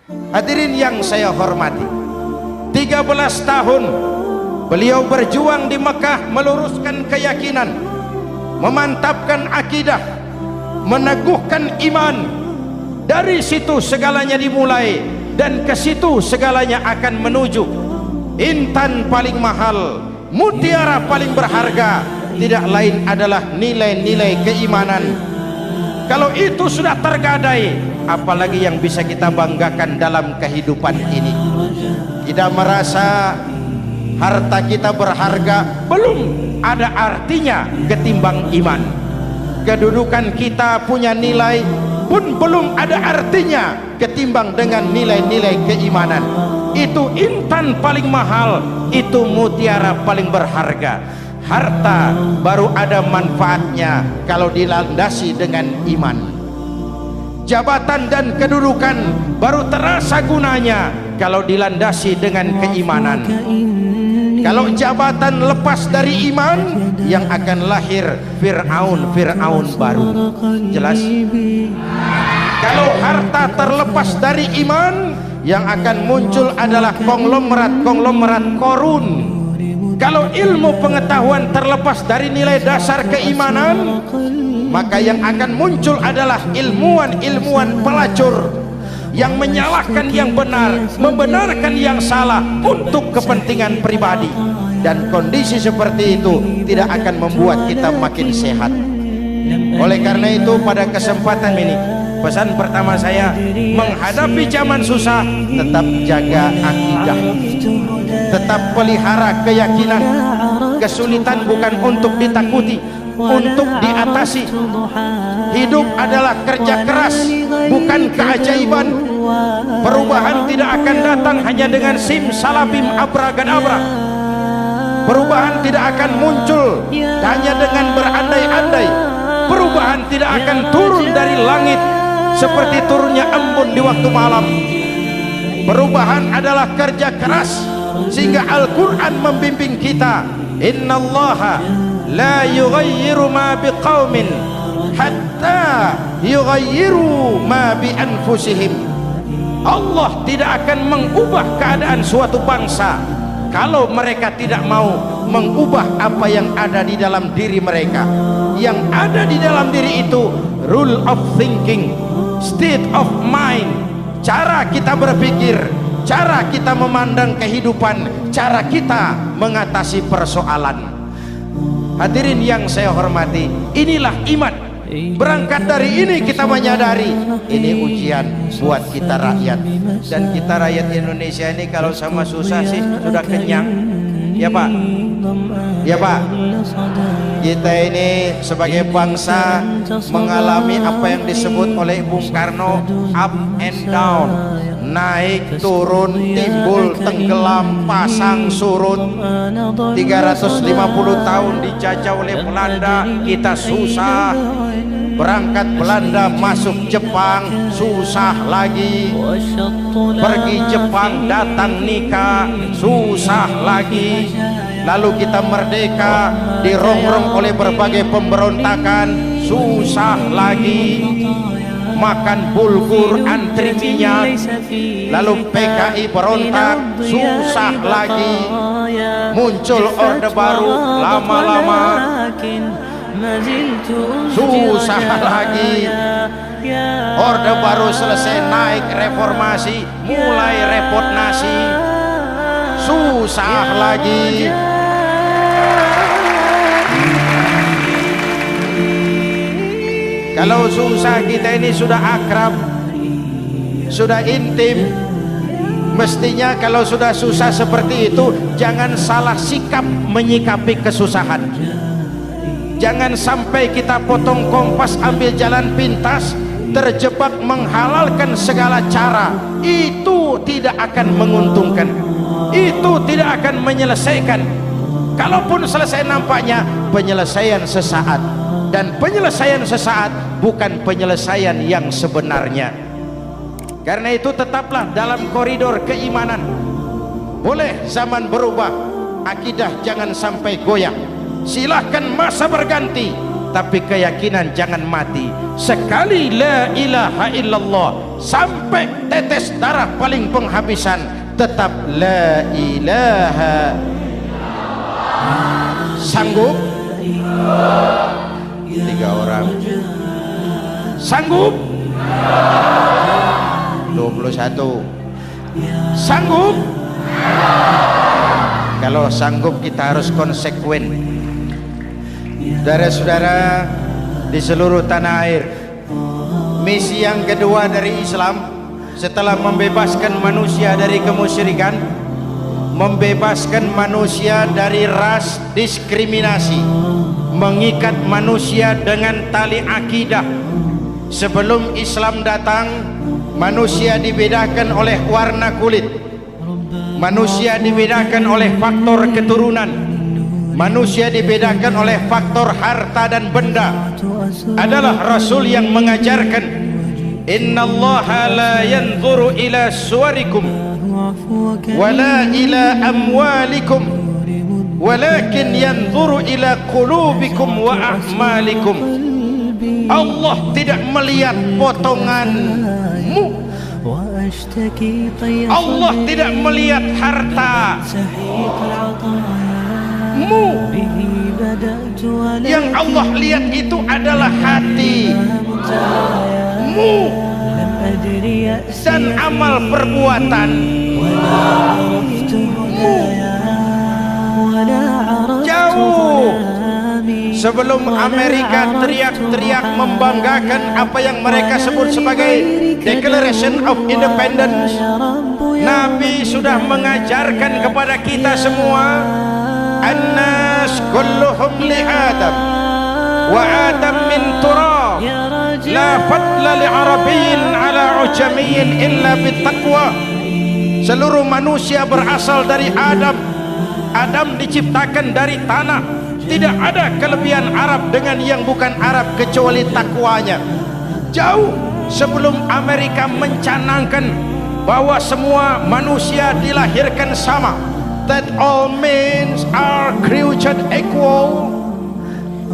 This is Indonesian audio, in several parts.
Hadirin yang saya hormati, 13 tahun beliau berjuang di Mekah, meluruskan keyakinan, memantapkan akidah, meneguhkan iman. Dari situ segalanya dimulai, dan ke situ segalanya akan menuju. Intan paling mahal, mutiara paling berharga, tidak lain adalah nilai-nilai keimanan. Kalau itu sudah tergadai, apalagi yang bisa kita banggakan dalam kehidupan ini? Tidak merasa harta kita berharga, belum ada artinya ketimbang iman. Kedudukan kita punya nilai pun belum ada artinya ketimbang dengan nilai-nilai keimanan. Itu intan paling mahal, itu mutiara paling berharga. Harta baru ada manfaatnya kalau dilandasi dengan iman. Jabatan dan kedudukan baru terasa gunanya kalau dilandasi dengan keimanan. Kalau jabatan lepas dari iman, yang akan lahir Fir'aun baru. Jelas? Kalau harta terlepas dari iman, yang akan muncul adalah konglomerat Korun. Kalau ilmu pengetahuan terlepas dari nilai dasar keimanan, maka yang akan muncul adalah ilmuwan pelacur yang menyalahkan yang benar, membenarkan yang salah untuk kepentingan pribadi. Dan kondisi seperti itu tidak akan membuat kita makin sehat. Oleh karena itu, pada kesempatan ini, pesan pertama saya, menghadapi zaman susah, tetap jaga akidah, tetap pelihara keyakinan. Kesulitan bukan untuk ditakuti, untuk diatasi. Hidup adalah kerja keras, bukan keajaiban. Perubahan tidak akan datang hanya dengan simsalabim abragadabra. Perubahan tidak akan muncul hanya dengan berandai-andai. Perubahan tidak akan turun dari langit seperti turunnya embun di waktu malam. Perubahan adalah kerja keras, sehingga Al-Quran membimbing kita, innallaha la yughayyiru ma biqaumin hatta yughayyiru ma bi anfusihim. Allah tidak akan mengubah keadaan suatu bangsa kalau mereka tidak mau mengubah apa yang ada di dalam diri mereka. Yang ada di dalam diri itu rule of thinking, state of mind, cara kita berpikir, cara kita memandang kehidupan, cara kita mengatasi persoalan. Hadirin yang saya hormati, inilah iman. Berangkat dari ini kita menyadari ini ujian buat kita rakyat. Dan kita rakyat Indonesia ini kalau sama susah sih sudah kenyang. Ya Pak, ya Pak, kita ini sebagai bangsa mengalami apa yang disebut oleh Bung Karno up and down, naik turun, timbul tenggelam, pasang surut. 350 tahun dijajah oleh Belanda, kita susah. Berangkat Belanda masuk Jepang, susah lagi. Pergi Jepang datang nikah, susah lagi. Lalu kita merdeka, dirongrong oleh berbagai pemberontakan, susah lagi. Makan bulgur antri minyak, lalu PKI berontak, susah lagi. Muncul orde baru, lama-lama susah lagi. Orde baru selesai, naik reformasi, mulai repot nasi, susah lagi. Kalau susah kita ini sudah akrab, sudah intim. Mestinya kalau sudah susah seperti itu, jangan salah sikap menyikapi kesusahan. Jangan sampai kita potong kompas, ambil jalan pintas, terjebak menghalalkan segala cara. Itu tidak akan menguntungkan, itu tidak akan menyelesaikan. Kalaupun selesai, nampaknya penyelesaian sesaat, dan penyelesaian sesaat bukan penyelesaian yang sebenarnya. Karena itu tetaplah dalam koridor keimanan. Boleh zaman berubah, akidah jangan sampai goyah. Silahkan masa berganti, tapi keyakinan jangan mati. Sekali la ilaha illallah sampai tetes darah paling penghabisan, tetap la ilaha. Sanggup? 3 orang. Sanggup? 21. Sanggup? Kalau sanggup kita harus konsekuen. Saudara-saudara di seluruh tanah air, misi yang kedua dari Islam setelah membebaskan manusia dari kemusyrikan, membebaskan manusia dari ras diskriminasi, mengikat manusia dengan tali akidah. Sebelum Islam datang, manusia dibedakan oleh warna kulit, manusia dibedakan oleh faktor keturunan, manusia dibedakan oleh faktor harta dan benda. Adalah Rasul yang mengajarkan, innallaha la yanzuru ila suwarikum wala ila amwalikum walakin yanzuru ila qulubikum wa a'malikum. Allah tidak melihat potonganmu, Allah tidak melihat hartamu. Yang Allah lihat itu adalah hatimu dan amal perbuatanmu. Jauh sebelum Amerika teriak-teriak membanggakan apa yang mereka sebut sebagai Declaration of Independence, Nabi sudah mengajarkan kepada kita semua, annas kulluhum li Adam wa Adam min turab, la fadla li Arabiyyin ala ujamiyyin illa bittaqwa. Seluruh manusia berasal dari Adam. Adam diciptakan dari tanah. Tidak ada kelebihan Arab dengan yang bukan Arab kecuali takwanya. Jauh sebelum Amerika mencanangkan bahwa semua manusia dilahirkan sama, that all men are created equal.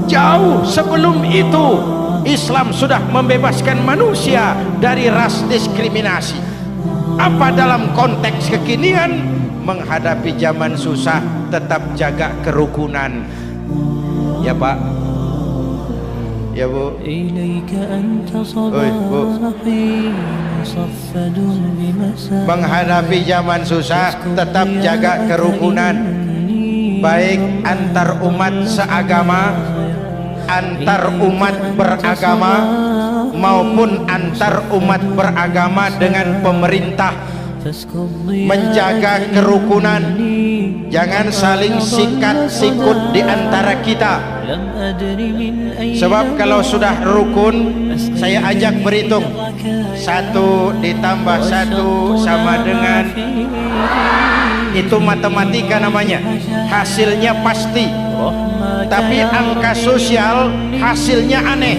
Jauh sebelum itu Islam sudah membebaskan manusia dari ras diskriminasi. Apa dalam konteks kekinian menghadapi zaman susah tetap jaga kerukunan. Ya Pak, ya Bu, Bu. Menghadapi zaman susah tetap jaga kerukunan, baik antar umat seagama, antar umat beragama, maupun antar umat beragama dengan pemerintah. Menjaga kerukunan, jangan saling sikat sikut di antara kita. Sebab kalau sudah rukun, saya ajak berhitung, 1 ditambah 1 sama dengan, itu matematika namanya, hasilnya pasti. Tapi angka sosial hasilnya aneh.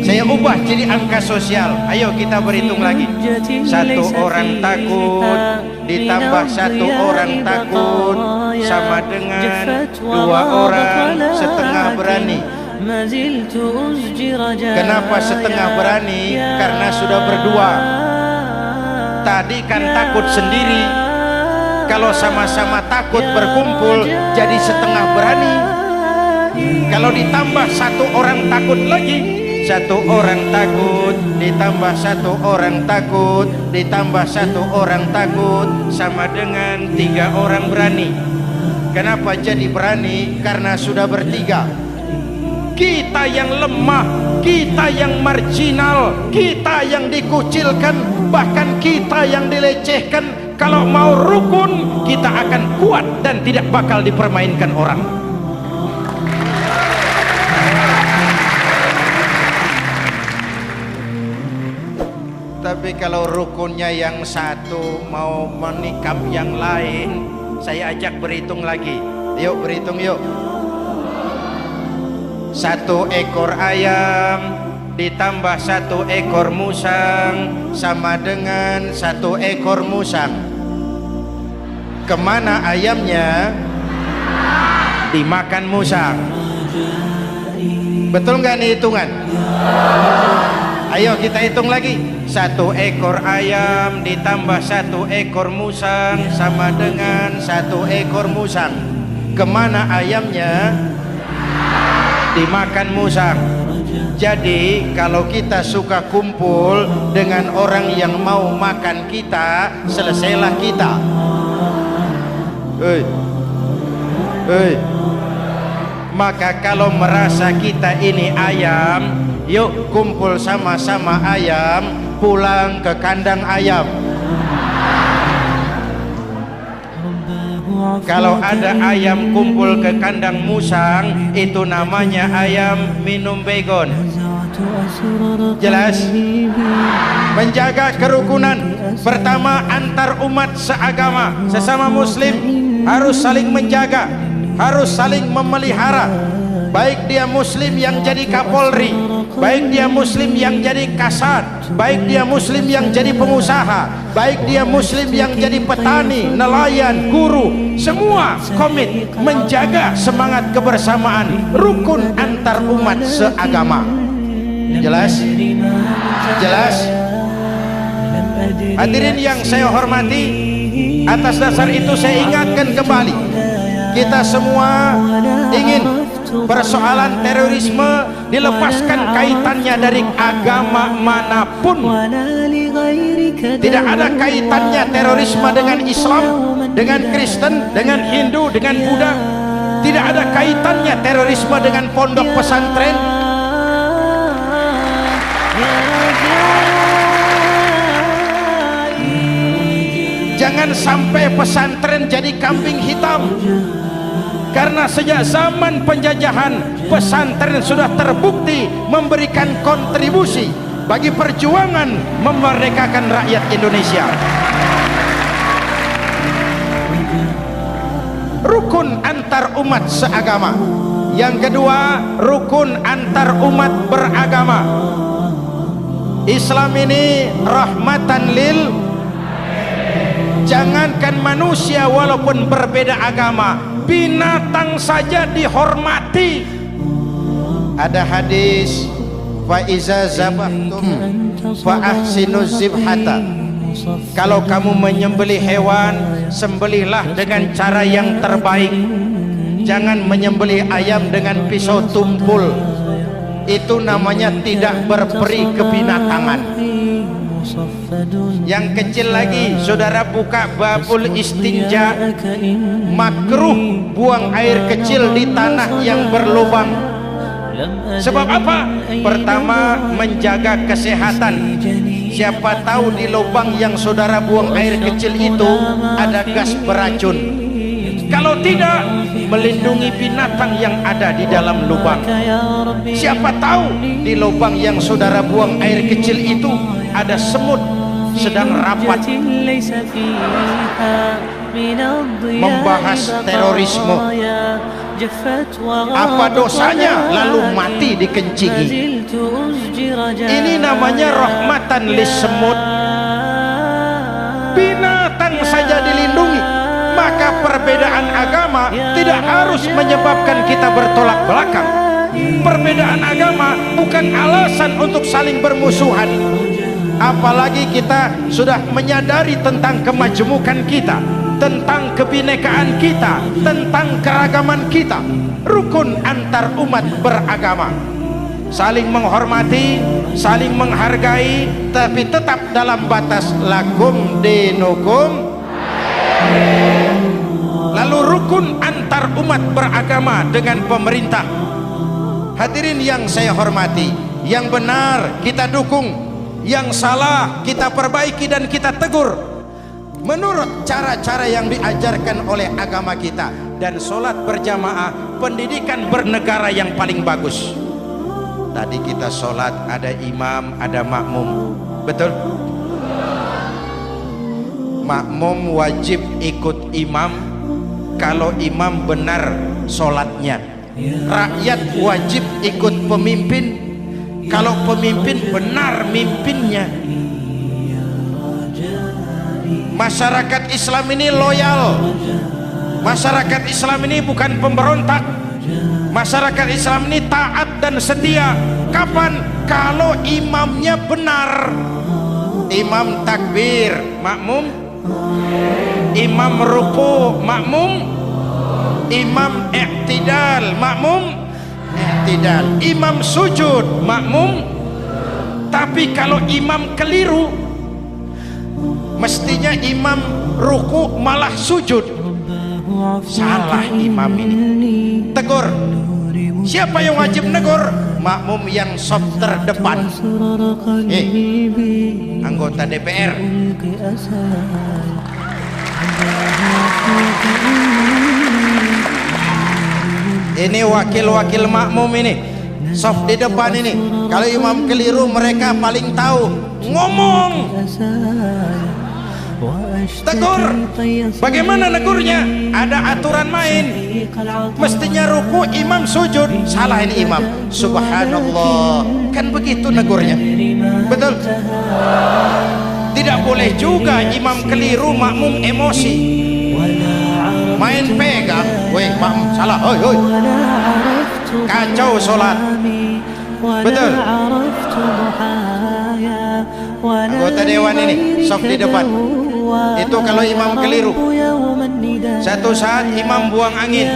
Saya ubah jadi angka sosial. Ayo kita berhitung lagi. 1 orang takut ditambah 1 orang takut sama dengan 2 orang setengah berani. Kenapa setengah berani? Karena sudah berdua. Tadi kan takut sendiri. Kalau sama-sama takut berkumpul jadi setengah berani. Kalau ditambah 1 orang takut lagi, 1 orang takut ditambah 1 orang takut ditambah 1 orang takut sama dengan 3 orang berani. Kenapa jadi berani? Karena sudah bertiga. Kita yang lemah, kita yang marginal, kita yang dikucilkan, bahkan kita yang dilecehkan, kalau mau rukun kita akan kuat dan tidak bakal dipermainkan orang. Tapi kalau rukunnya yang satu mau menikam yang lain, saya ajak berhitung lagi. Yuk berhitung yuk. 1 ekor ayam ditambah 1 ekor musang sama dengan 1 ekor musang. Kemana ayamnya? Dimakan musang. Betul nggak nih hitungan? Ayo kita hitung lagi. 1 ekor ayam ditambah 1 ekor musang sama dengan 1 ekor musang. Kemana ayamnya? Dimakan musang. Jadi kalau kita suka kumpul dengan orang yang mau makan kita, selesailah kita. Maka kalau merasa kita ini ayam, yuk kumpul sama-sama ayam, pulang ke kandang ayam. Kalau ada ayam kumpul ke kandang musang, itu namanya ayam minum baygon. Jelas? Menjaga kerukunan. Pertama, antar umat seagama, sesama muslim harus saling menjaga, harus saling memelihara. Baik dia muslim yang jadi kapolri, baik dia muslim yang jadi kasat, baik dia muslim yang jadi pengusaha, baik dia muslim yang jadi petani, nelayan, guru, semua komit menjaga semangat kebersamaan, rukun antar umat seagama. Jelas? Jelas? Hadirin yang saya hormati, atas dasar itu saya ingatkan kembali, kita semua ingin persoalan terorisme dilepaskan kaitannya dari agama manapun. Tidak ada kaitannya terorisme dengan Islam, dengan Kristen, dengan Hindu, dengan Buddha. Tidak ada kaitannya terorisme dengan pondok pesantren. Jangan sampai pesantren jadi kambing hitam. Karena sejak zaman penjajahan, pesantren sudah terbukti memberikan kontribusi bagi perjuangan memerdekakan rakyat Indonesia. Rukun antar umat seagama. Yang kedua, rukun antar umat beragama. Islam ini rahmatan lil. Jangankan manusia walaupun berbeda agama, binatang saja dihormati. Ada hadis, fa iza zabahtum fa ahsinuz zibhata. Kalau kamu menyembelih hewan, sembelihlah dengan cara yang terbaik. Jangan menyembelih ayam dengan pisau tumpul. Itu namanya tidak berperi kebinatangan. Yang kecil lagi, saudara buka babul istinja, makruh buang air kecil di tanah yang berlubang. Sebab apa? Pertama, menjaga kesehatan. Siapa tahu di lubang yang saudara buang air kecil itu ada gas beracun. Kalau tidak, melindungi binatang yang ada di dalam lubang. Siapa tahu di lubang yang saudara buang air kecil itu ada semut sedang rapat membahas terorisme. Apa dosanya lalu mati dikencingi? Ini namanya rahmatan lis semut. Binatang saja dilindungi. Maka perbedaan agama tidak harus menyebabkan kita bertolak belakang. Perbedaan agama bukan alasan untuk saling bermusuhan. Apalagi kita sudah menyadari tentang kemajemukan kita, tentang kebinekaan kita, tentang keragaman kita. Rukun antar umat beragama, saling menghormati, saling menghargai, tapi tetap dalam batas lakum dinukum. Lalu rukun antar umat beragama dengan pemerintah. Hadirin yang saya hormati, yang benar kita dukung, yang salah kita perbaiki dan kita tegur menurut cara-cara yang diajarkan oleh agama kita. Dan sholat berjamaah, pendidikan bernegara yang paling bagus. Tadi kita sholat ada imam, ada makmum, betul? Makmum wajib ikut imam kalau imam benar sholatnya. Rakyat wajib ikut pemimpin kalau pemimpin benar mimpinnya. Masyarakat Islam ini loyal. Masyarakat Islam ini bukan pemberontak. Masyarakat Islam ini taat dan setia. Kapan? Kalau imamnya benar. Imam takbir, makmum. Imam ruku, makmum. Imam i'tidal, makmum i'tidal. Imam sujud, makmum. Tapi kalau imam keliru, mestinya imam ruku malah sujud. Salah imam ini. Tegur. Siapa yang wajib negur? Makmum yang sop terdepan. Anggota DPR. Ini wakil-wakil makmum ini, sop di depan ini. Kalau imam keliru, mereka paling tahu. Ngomong. Tegur. Bagaimana negurnya? Ada aturan main. Mestinya ruku, imam sujud. Salah ini imam. Subhanallah. Kan begitu negurnya. Betul? Tidak boleh juga imam keliru, makmum emosi. Main pegang. Woi, makmum salah. Hoi, hoi. Kacau sholat. Betul? Anggota dewan ini, sok di depan. Itu kalau imam keliru. Satu saat imam buang angin.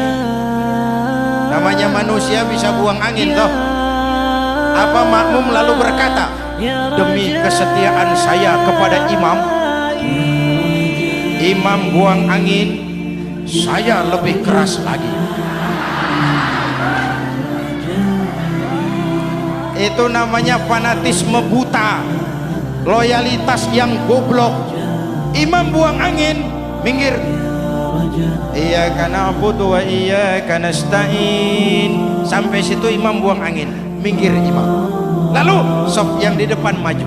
Namanya manusia bisa buang angin toh. Apa makmum lalu berkata, demi kesetiaan saya kepada imam, imam buang angin, saya lebih keras lagi. Itu namanya fanatisme buta, loyalitas yang goblok. Imam buang angin, minggir. Iyyaka na'budu wa iyyaka nasta'in. Sampai situ imam buang angin, minggir imam. Lalu sop yang di depan maju.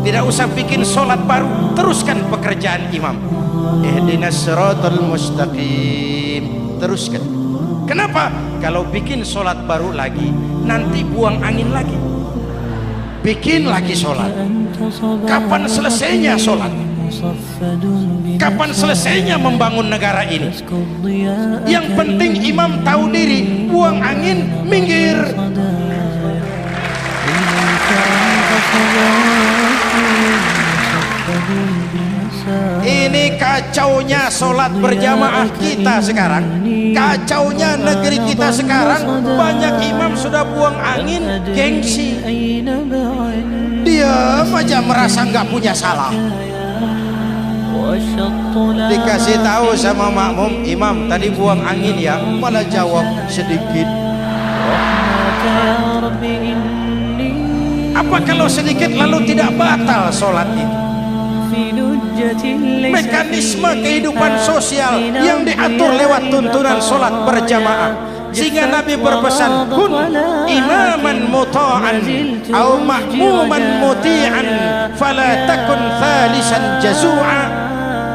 Tidak usah bikin sholat baru, teruskan pekerjaan imam. Ihdinas siratal mustaqim. Teruskan. Kenapa? Kalau bikin sholat baru lagi, nanti buang angin lagi. Bikin lagi sholat. Kapan selesainya sholat? Kapan selesainya membangun negara ini? Yang penting imam tahu diri, buang angin, minggir. Ini kacaunya sholat berjamaah kita sekarang. Kacaunya negeri kita sekarang. Banyak imam sudah buang angin, gengsi. Dia aja merasa nggak punya salah. Dikasih tahu sama makmum, imam tadi buang angin ya, malah jawab sedikit. Apa kalau sedikit lalu tidak batal sholat itu? Mekanisme kehidupan sosial yang diatur lewat tuntunan sholat berjamaah, sehingga Nabi berpesan, kun imaman muta'an au ma'muman muti'an fala takun thalisan jazu'a.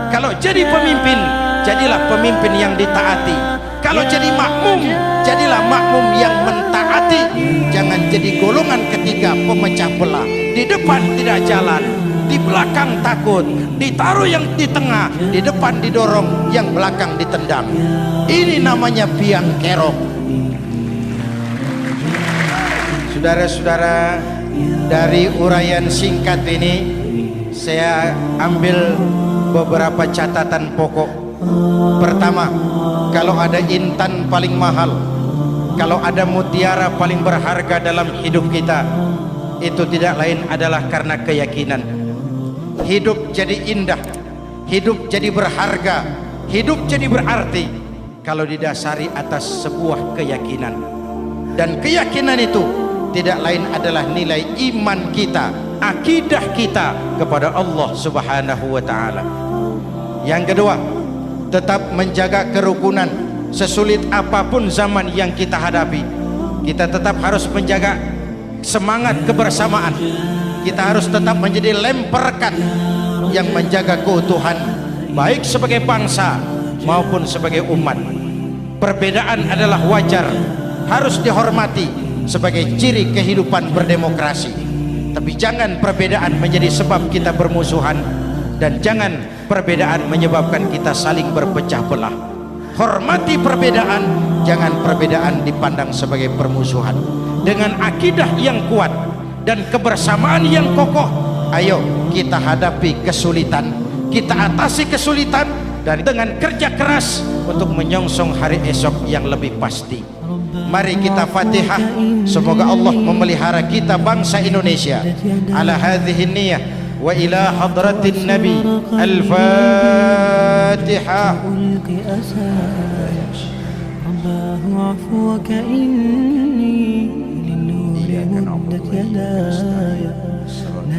Kalau jadi pemimpin, jadilah pemimpin yang ditaati. Kalau jadi makmum, jadilah makmum yang mentaati. Jangan jadi golongan ketiga pemecah belah. Di depan tidak jalan, di belakang takut, ditaruh yang di tengah, di depan didorong, yang belakang ditendang. Ini namanya biang kerok. Saudara-saudara, dari uraian singkat ini saya ambil beberapa catatan pokok. Pertama, kalau ada intan paling mahal, kalau ada mutiara paling berharga dalam hidup kita, itu tidak lain adalah karena keyakinan. Hidup jadi indah, hidup jadi berharga, hidup jadi berarti kalau didasari atas sebuah keyakinan. Dan keyakinan itu tidak lain adalah nilai iman kita, akidah kita kepada Allah Subhanahu wa ta'ala. Yang kedua, tetap menjaga kerukunan. Sesulit apapun zaman yang kita hadapi, kita tetap harus menjaga semangat kebersamaan. Kita harus tetap menjadi lem perekat yang menjaga keutuhan, baik sebagai bangsa maupun sebagai umat. Perbedaan adalah wajar, harus dihormati sebagai ciri kehidupan berdemokrasi. Tapi jangan perbedaan menjadi sebab kita bermusuhan, dan jangan perbedaan menyebabkan kita saling berpecah belah. hormati perbedaan, jangan perbedaan dipandang sebagai permusuhan. Dengan akidah yang kuat dan kebersamaan yang kokoh, ayo kita hadapi kesulitan, kita atasi kesulitan, dan dengan kerja keras untuk menyongsong hari esok yang lebih pasti. Mari kita Fatihah, semoga Allah memelihara kita bangsa Indonesia ala hadhihi niyah wa ila hadratin nabi. Al-Fatihah.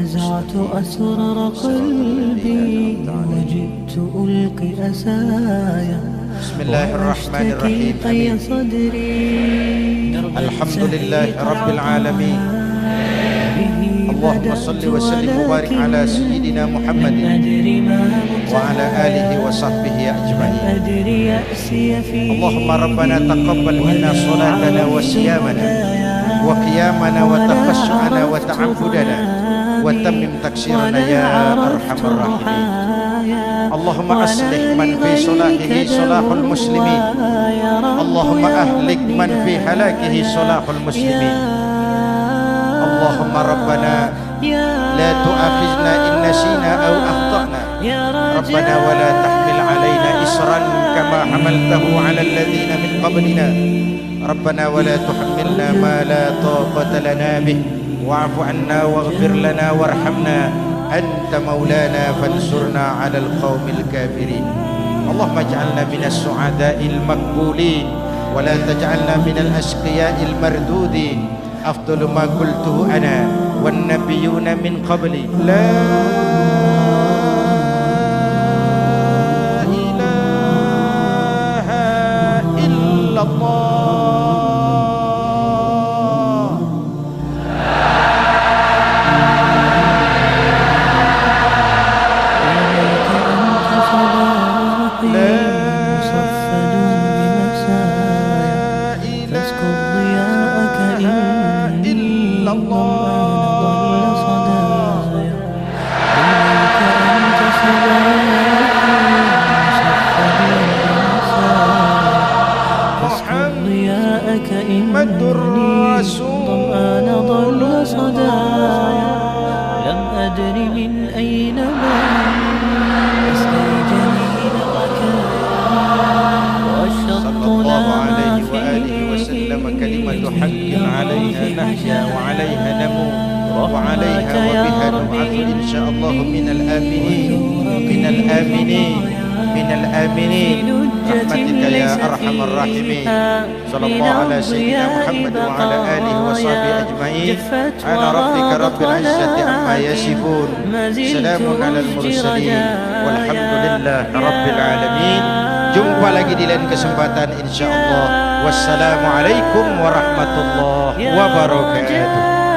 نزعت أسرار قلبي وجئت ألقي أسايا بسم الله الرحمن الرحيم. آمين. الحمد لله رب العالمين. اللهم صل وسلم وبارك على سيدنا محمد وعلى آله وصحبه أجمعين. اللهم ربنا تقبل منا صلاتنا وصيامنا وقيامنا وتخشعنا وتعبدنا وتمم تكسيرنا يا أرحم الراحمين. اللهم أصلح من في صلاحه صلاح المسلمين، اللهم أهلك من في هلاكه صلاح المسلمين. اللهم ربنا لا تؤاخذنا إن نسينا أو أخطأنا، ربنا ولا تحمل علينا إصرا كما حملته على الذين من قبلنا، ربنا ولا تحملنا ما لا طاقة لنا به، واعف عنا واغفر لنا وارحمنا، أنت مولانا فانصرنا على القوم الكافرين. اللهم اجعلنا من السعداء المقبولين ولا تجعلنا من الأشقياء المردودين. أفضل ما قلته أنا والنبيون من قبلي لا إله إلا الله. محمد رسول الله. لم أدر من أين صلى الله عليه وآله وسلم كلمة حق عليها نحيا وعليها نموت وعليها وبها نبعث إن شاء الله من الآمنين من الآمنين من الآمنين برحمتك يا أرحم الراحمين. صلى الله على سيدنا محمد وعلى آله وصحبه أجمعين. على ربك رب العزة عما يصفون، سلام على المرسلين والحمد لله رب العالمين. Jumpa lagi di lain kesempatan insyaallah. Wassalamualaikum warahmatullahi wabarakatuh.